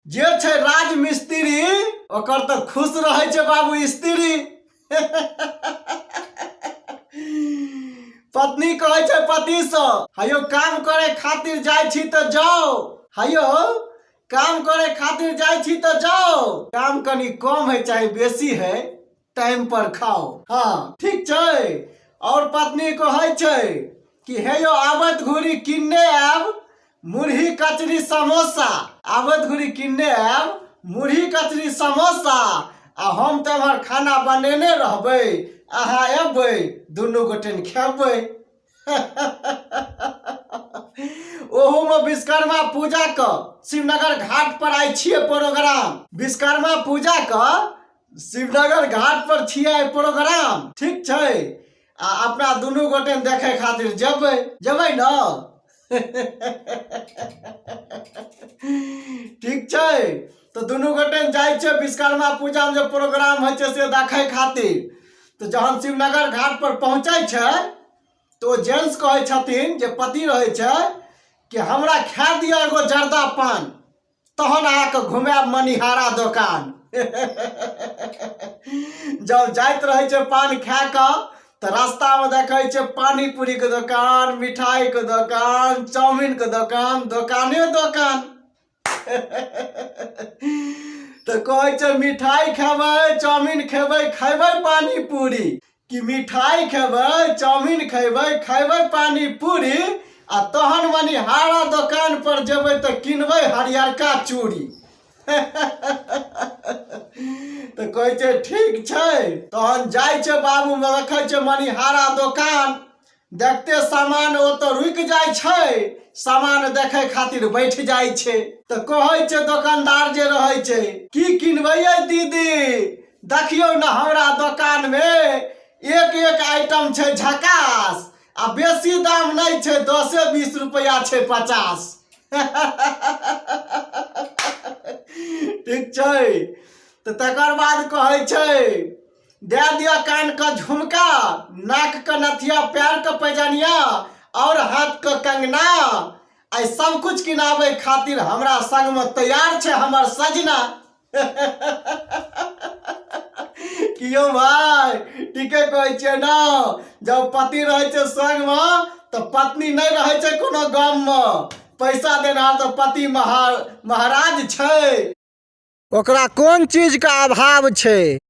जे छै राजमिस्त्री ओकर तो खुश रहे छै बाबू स्त्री। पत्नी कहे छै पति से, हयो काम करे खातिर जाय छी तो जाओ, हयो काम करे खातिर जाय छी तो जाओ, काम कनी कम है चाहे बेसी है, टाइम पर खाओ। हाँ ठीक छै। और पत्नी कहे छै कि हे यो आबत घुरी किन्ने आब मुरही कचरी समोसा, आबत घुरी किन्ने आब मुरही कचरी समोसा, आ हम तो हमर खाना बनेने रहबै, अहाँ एबै दुनू गोटे खेबै। ओहू में विश्वकर्मा पूजा का शिवनगर घाट पर आई छिए प्रोग्राम, विश्वकर्मा पूजा का शिवनगर घाट पर छिए प्रोग्राम, ठीक छै। आ अपना दुनू गोटे देखे खातिर जेबै, जेबै न? ठीक छै। तो दुनू गोटे जाय छै विश्वकर्मा पूजा में जो प्रोग्राम है से देखे खातिर। तो जहन शिवनगर घाट पर पहुंचे छै तो जेंट्स कहे छथिन, जे पति रहे छै, कि हमरा खा दिया एगो जर्दा पान, तहन आके घुमाब मनिहारा दुकान। जब जाइत रहे छै पान खा के तो रास्ता में देखे छै पानी पूरी के दुकान, मिठाई के दुकान, चाउमीन के दुकान, दुकाने दुकान। तो कहे छै मिठाई खेबै, चाउमीन खेबै, खेबै पानी पूरी, कि मिठाई खेबै, चाउमीन खेबै, खेबै पानी पूरी, आ तहन मनिहारा दुकान पर जेबै तो किनबै हरियरका चूड़ी। तो कहे छै ठीक छै। तहन जाय छै बाबू में रखे छै मनिहारा दुकान, देखते सामान ओ तो रुक जाय छै, सामान देखे खातिर बैठ जाय छै। तो कहे छै दुकानदार जे रहे छै, की किनबै ये दीदी, देखियो न हमरा दुकान में एक एक आइटम छै झकास, आ बेसी दाम नहीं छै, 10-20 रुपया छै 50। ठीक छै। तो तकर बाद कहे छै दे दिया कान का झुमका, नाक का नथिया, पैर का पैजनिया और हाथ का कंगना, आई सब कुछ किनावे खातिर हमरा संग में तैयार छै हमर सजना। कियो भाई ठीके कहे छै ना, जब पति रहे छै संग में तो पत्नी नहीं रहे छै कोनो गम में, पैसा देना तो पति महाराज छै, ओकरा कोन चीज का अभाव छै।